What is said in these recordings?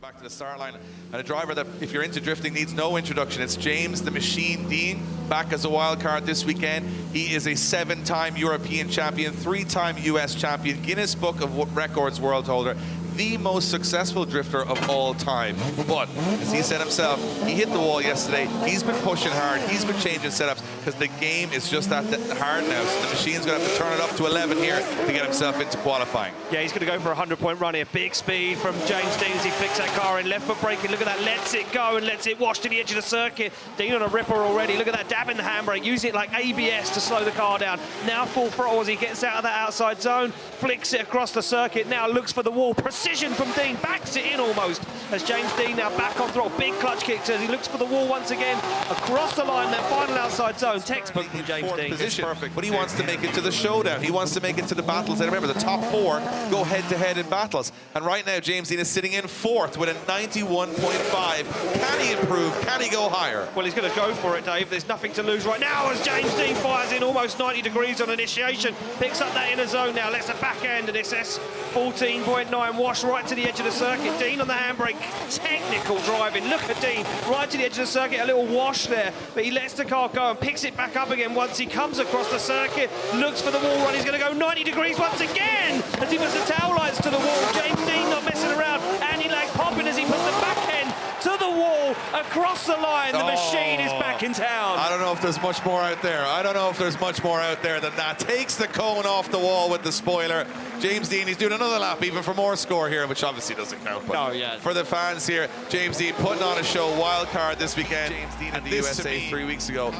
back to the start line, and a driver that, if you're into drifting, needs no introduction. It's James the Machine Deane, back as a wild card this weekend. He is a 7-time European champion, 3-time US champion, Guinness Book of Records world holder, the most successful drifter of all time. But as he said himself, he hit the wall yesterday. He's been pushing hard. He's been changing setups because the game is just that hard now. So the machine's going to have to turn it up to 11 here to get himself into qualifying. Yeah, he's going to go for a 100-point run here. Big speed from James Deane as he flicks that car in. Left foot braking. Look at that. Lets it go and lets it wash to the edge of the circuit. Deane on a ripper already. Look at that. Dab in the handbrake. Using it like ABS to slow the car down. Now full throttle as he gets out of that outside zone. Flicks it across the circuit. Now looks for the wall. Precision from Deane. Backs it in almost as James Deane now back on throttle. Big clutch kicks as he looks for the wall once again. Across the line, that final outside zone. Textbook from James Deane. Position. Perfect. But he wants to make it to the showdown. He wants to make it to the battles. And remember, the top 4 go head-to-head in battles. And right now, James Deane is sitting in 4th with a 91.5. Can he improve? Can he go higher? Well, he's going to go for it, Dave. There's nothing to lose right now as James Deane fires in almost 90 degrees on initiation. Picks up that inner zone now. Lets the back end of this S14.9 wash right to the edge of the circuit. Deane on the handbrake. Technical driving. Look at Deane right to the edge of the circuit. A little wash there, but he lets the car go and picks it back up again once he comes across the circuit. Looks for the wall run. He's going to go 90 degrees once again as he puts the tail lights to the wall. James Deane not messing around. Anti-lag popping as he puts the back end to the wall across the line. The machine is back in town. I don't know if there's much more out there. I don't know if there's much more out there than that. Takes the cone off the wall with the spoiler. James Deane, he's doing another lap even for more score here, which obviously doesn't count. But no, yeah. For the fans here, James Deane putting on a show, wild card this weekend. James Deane in the USA 3 weeks ago.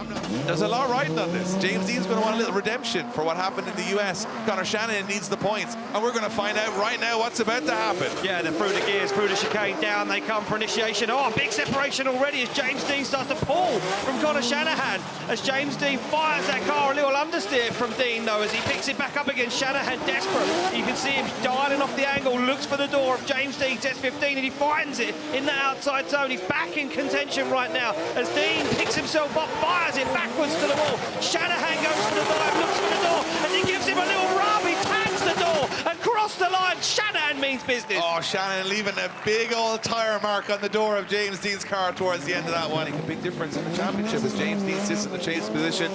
There's a lot riding on this. James Deane's going to want a little redemption for what happened in the US. Conor Shanahan needs the points, and we're going to find out right now what's about to happen. Yeah, they're through the gears, through the chicane, down they come for initiation. Oh, big separation already as James Deane starts to pull from Conor Shanahan. As James Deane fires that car, a little understeer from Deane though, as he picks it back up again. Shanahan desperate. You can see him dialing off the angle, looks for the door of James Deane's S15 and he finds it in the outside zone. He's back in contention right now as Deane picks himself up, fires it backwards to the wall. Shanahan goes for the dive, looks for the door as he gives him a little rub. He tags the door across the line. Shanahan means business. Oh, Shanahan leaving a big old tyre mark on the door of James Deane's car towards the end of that one. A big difference in the championship as James Deane sits in the chase position.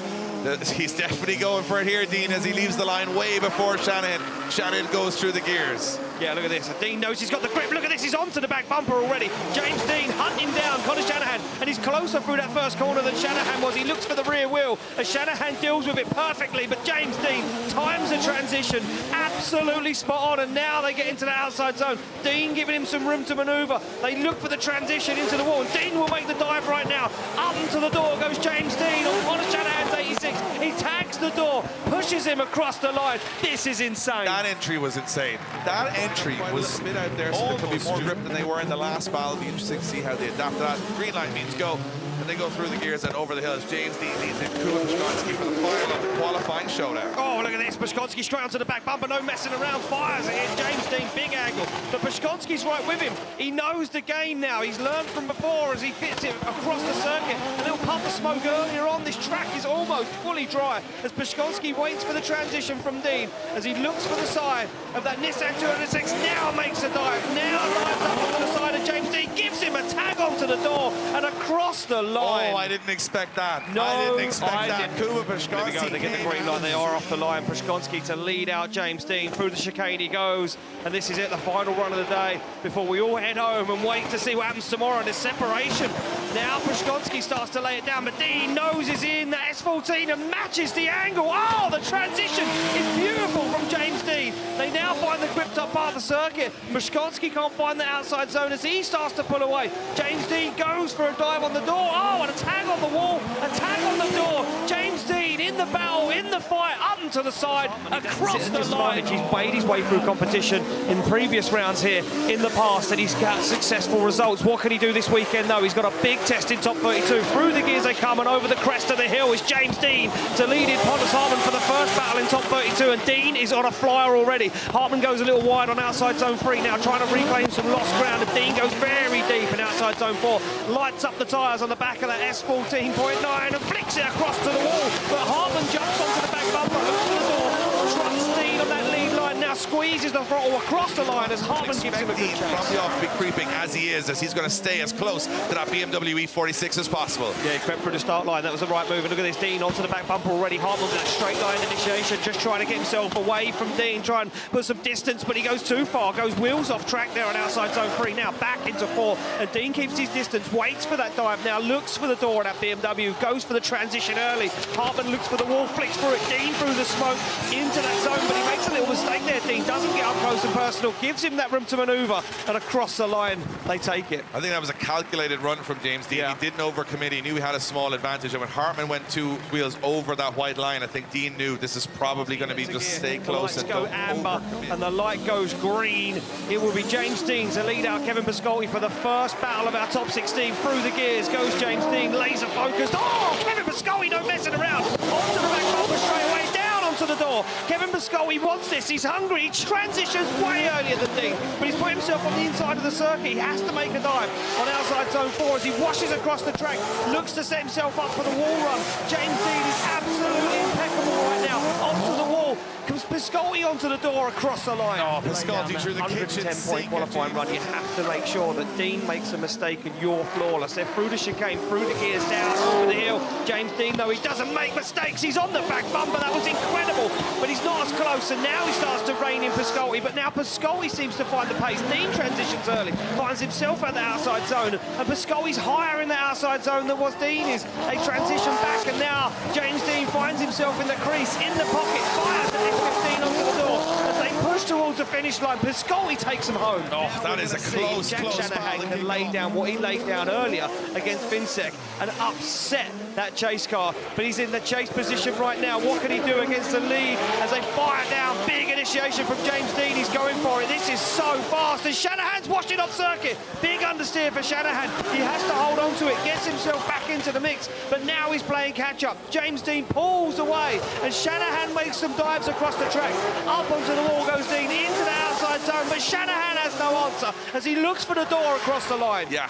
He's definitely going for it here, Deane, as he leaves the line way before Shanahan. Shanahan goes through the gears. Yeah, look at this. Deane knows he's got the grip. Look at this. He's onto the back bumper already. James Deane hunting down Conor Shanahan, and he's closer through that first corner than Shanahan was. He looks for the rear wheel as Shanahan deals with it perfectly, but James Deane times the transition absolutely spot on, and now they get into the outside zone. Deane giving him some room to manoeuvre. They look for the transition into the wall, and Deane will make the dive right now. Up into the door goes James Deane on Conor Shanahan's 86. He tags the door, pushes him across the line. This is insane. That entry was insane. That entry was a bit out there, so there could be more grip than they were in the last battle. It'll be interesting to see how they adapt to that. Green light means go. And they go through the gears and over the hills. James Deane leads in Kubiszkonski for the final of the qualifying showdown. Oh, look at this. Puszkonski straight onto the back bumper, no messing around, fires it in. James Deane, big angle. But Puszkonski's right with him. He knows the game now. He's learned from before as he fits it across the circuit. A little puff of smoke earlier on. This track is almost fully dry as Puszkonski waits for the transition from Deane as he looks for the side of that Nissan 206. Now makes a dive. Now dives up onto the side of James Deane. Gives him a tag onto the door and across the line. Oh, I didn't expect that. No, I didn't expect that. Kuba There we go, Puszkonski they get the green line, they are off the line. Puszkonski to lead out James Deane. Through the chicane he goes, and this is it, the final run of the day, before we all head home and wait to see what happens tomorrow in this separation. Now Puszkonski starts to lay it down, but Deane noses in the S14 and matches the angle. Oh, the transition is beautiful from James Deane. They now find the gripped up part of the circuit. Puszkonski can't find the outside zone as he starts to pull away. James Deane goes for a dive on the door. Oh, and a tag on the wall, a tag on the door. James Deane in the battle, in the fight, up and to the side, across the line. He's made his way through competition in previous rounds here in the past, and he's got successful results. What can he do this weekend, though? He's got a big test in top 32. Through the gears they come, and over the crest of the hill is James Deane to lead in Pontus Hartman for the first battle in top 32, and Deane is on a flyer already. Hartman goes a little wide on outside zone 3 now, trying to reclaim some lost ground, and Deane goes very deep in outside zone 4. Lights up the tyres on the back of that S14.9 and flicks it across to the wall, but Hartman jumps onto the back bumper, looks for the door, trusts Deane on that lead line now. squeezes the throttle across the line as Hartman gives him a good Deane chance. from the off-speed creeping as he is, as he's going to stay as close to that BMW E46 as possible. Yeah, he crept through the start line. That was the right move. And look at this, Deane onto the back bumper already. Hartman with that straight line initiation, just trying to get himself away from Deane, try and put some distance, but he goes too far. Goes wheels off track there on outside zone 3. Now back into 4, and Deane keeps his distance, waits for that dive. Now looks for the door of that BMW, goes for the transition early. Hartman looks for the wall, flicks through it. Deane through the smoke into that zone, but he makes a little mistake there. Deane doesn't get up close and personal, gives him that room to manoeuvre, and across the line they take it. I think that was a calculated run from James Deane. Yeah. He didn't overcommit. He knew he had a small advantage, and when Hartman went 2 wheels over that white line, I think Deane knew this is probably going to be just stay close and go don't amber, overcommit. and the light goes green. It will be James Deane to lead out Kevin Piscotty for the first battle of our top 16. Through the gears goes James Deane, laser focused. Oh, Kevin Piscotty, no messing around. Onto the back bumper straight away, down onto the door. Kevin Piscotty wants this. He's hungry. He transitions way earlier than Deane, but he's put himself on the inside of the circuit. He has to make a dive on outside zone 4 as he washes across the track, looks to set himself up for the wall run. James Deane is absolutely impeccable right now. Onto the wall. Comes Piscotty onto the door across the line. Oh, Piscotty through the kitchen 110-point qualifying run. You have to make sure that Deane makes a mistake and you're flawless. They're through the chicane, through the gears, down over the hill. James Deane, though, he doesn't make mistakes. He's on the back bumper. That was incredible, but he's not as close. And now he starts to rein in Piscotty. But now Piscotty seems to find the pace. Deane transitions early, finds himself at the outside zone, and Piscotty's higher in the outside zone than was Deane is. They transition back, and now James Deane finds himself in the crease, in the pocket, fires the F15 onto the door as they push towards the finish line. Piscotty takes him home. Oh, that is a close, Jack close Shanahan battle. can lay down what he laid down earlier against Finsec and upset that chase car, but he's in the chase position right now. What can he do against the lead as they fire down? Big initiation from James Deane. He's going for it. This is so fast, and Shanahan's washing off circuit. Big understeer for Shanahan. He has to hold on to it, gets himself back into the mix, but now he's playing catch up. James Deane pulls away, and Shanahan makes some dives across the track. Up onto the wall goes Deane, into the outside zone, but Shanahan has no answer as he looks for the door across the line. Yeah,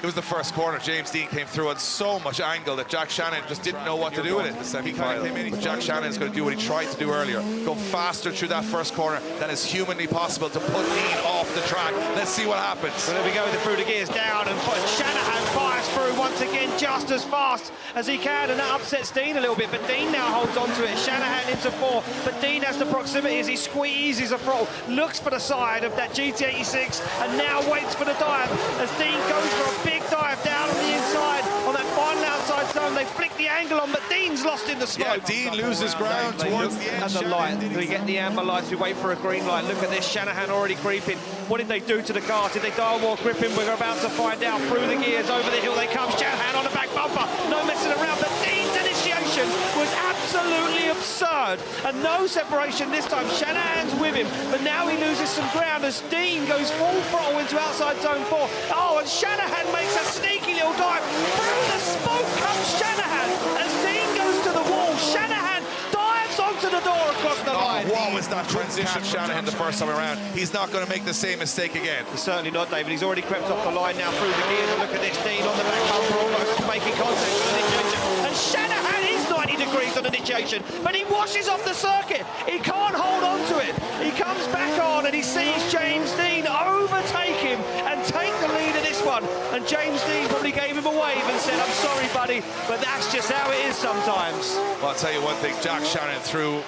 it was the first corner. James Deane came through on so much angle that Jack Shanahan just didn't know what to do with it. He kind of came in. Jack Shanahan's going to do what he tried to do earlier. Go faster through that first corner than is humanly possible to put Deane off the track. Let's see what happens. Well, there we go, through the gears, down, and Shanahan fires through once again just as fast as he can, and that upsets Deane a little bit, but Deane now holds on to it. Shanahan into 4, but Deane has the proximity as he squeezes a throttle, looks for the side of that GT86, and now waits for the dive as Deane goes for a big dive down on the inside on that final outside zone. They flick the angle on, but Deane's lost in the smoke. Yeah, Deane loses ground towards the end. And the light, we get the amber lights, we wait for a green light. Look at this, Shanahan already creeping. What did they do to the car? Did they dial more gripping? We're about to find out. Through the gears, over the hill they come. Shanahan on the back bumper, no messing around, but Deane's initiation was absolutely absurd, and no separation this time. Shanahan's with him, but now he loses some ground as Deane goes full throttle into outside zone 4. Oh, and Shanahan makes a sneaky little dive. Through the smoke comes Shanahan as Deane goes to the wall. Shanahan dives onto the door across the line. What was that transition, Shanahan, the first time around? He's not going to make the same mistake again. Certainly not, David. He's already crept off the line now through the gears. And look at this, Deane on the back bumper, almost making contact with the initiation. And Shanahan is 90 degrees on initiation, but he washes off the circuit. He can't hold on to it. He comes back on and he sees James Deane overtake him and take the lead in this one. And James Deane probably gave him a wave and said, "I'm sorry, buddy, but that's just how it is sometimes." Well, I'll tell you one thing, Jack Shanahan threw.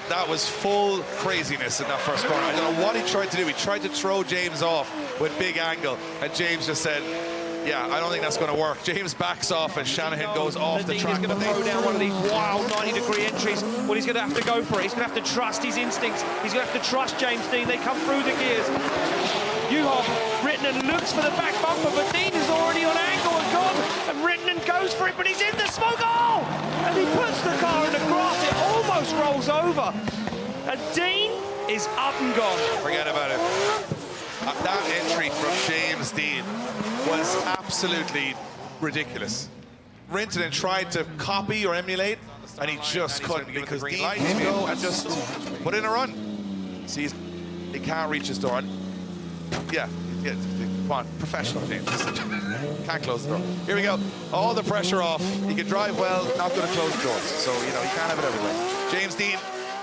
That was full craziness in that first corner. I don't know what he tried to do. He tried to throw James off with big angle, and James just said, yeah, I don't think that's going to work. James backs off, and Shanahan goes off the track. He's going to throw down one of these wild 90-degree entries. Well, he's going to have to go for it. He's going to have to trust his instincts. He's going to have to trust James Deane. They come through the gears. Juhoff, Rittinen looks for the back bumper, but Deane is already on angle and gone. And Rittinen goes for it, but he's in the smoke. Oh! And he puts the car in the grass. It almost rolls over. And Deane is up and gone. Forget about it. That entry from James Deane was absolutely ridiculous. Rittinen tried to copy or emulate, and he just couldn't, because Deane can go and just put in a run. See, he can't reach his door. Yeah, come on, professional James. Can't close the door. Here we go. All the pressure off. He can drive well, not going to close the doors. So, you know, he can't have it everywhere. James Deane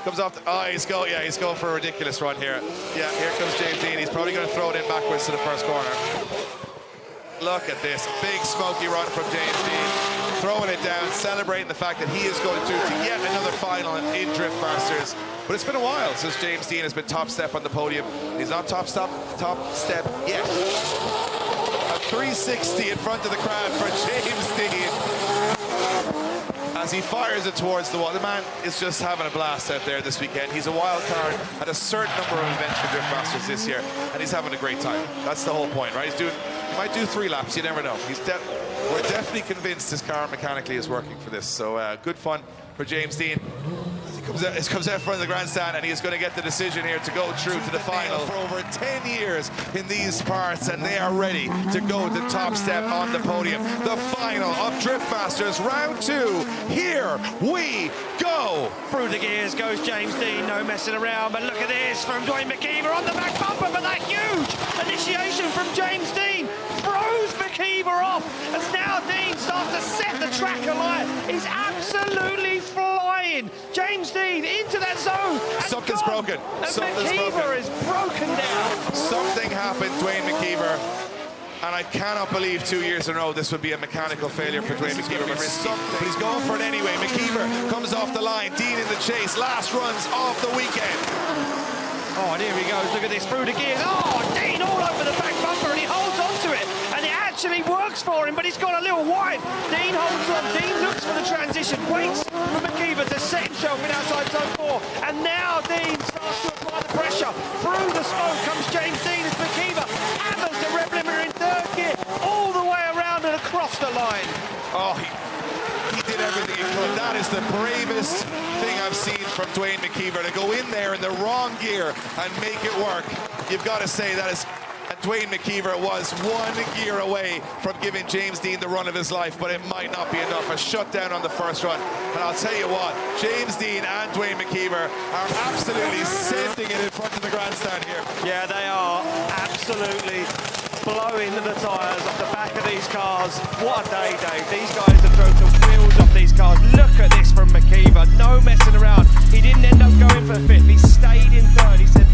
Comes off the, he's going for a ridiculous run here. Yeah, here comes James Deane. He's probably going to throw it in backwards to the first corner. Look at this, big smoky run from James Deane. Throwing it down, celebrating the fact that he is going through to yet another final in Drift Masters. But it's been a while since James Deane has been top step on the podium. He's not top step yet. A 360 in front of the crowd for James Deane. As he fires it towards the wall. The man is just having a blast out there this weekend. He's a wild card at a certain number of events for Drift Masters this year, and he's having a great time. That's the whole point, right? He might do 3 laps, you never know. We're definitely convinced his car mechanically is working for this. So good fun for James Deane. He comes out front of the grandstand, and he is going to get the decision here to go through to the final. For over 10 years in these parts, and they are ready to go to top step on the podium. The final of Drift Masters round 2. Here we go. Through the gears goes James Deane, no messing around. But look at this from Dwayne McKeever on the back bumper, but that huge initiation from James Deane throws McKeever off, as now Deane starts to set the track alight. He's absolutely flying. James Deane into that zone. Something's broken. Something's McKeever is broken down. Something happened, Dwayne McKeever. And I cannot believe 2 years in a row this would be a mechanical failure for Dwayne McKeever. But he's going for it anyway. McKeever comes off the line. Deane in the chase. Last runs of the weekend. Oh, and here he goes. Look at this through the gears. Oh, Deane all over the back bumper, and he holds on to it. And it actually works for him, but he's got a little wide. Deane holds on. Deane looks for the transition, waits for McKeever to set himself in outside zone 4. And now Deane starts to apply the pressure. Through the smoke comes James Deane as McKeever hammers the rev limiter in 3rd gear, all the way around and across the line. Oh, he did everything he could. That is the bravest thing I've seen from Dwayne McKeever, to go in there in the wrong gear and make it work. You've got to say that is... And Dwayne McKeever was 1 gear away from giving James Deane the run of his life, but it might not be enough. A shutdown on the first run. And I'll tell you what, James Deane and Dwayne McKeever are absolutely sending it in front of the grandstand here. Yeah, they are absolutely blowing the tyres off the back of these cars. What a day, Dave. These guys have drove the wheels off these cars. Look at this from McKeever. No messing around. He didn't end up going for 5th. He stayed in 3rd. He said,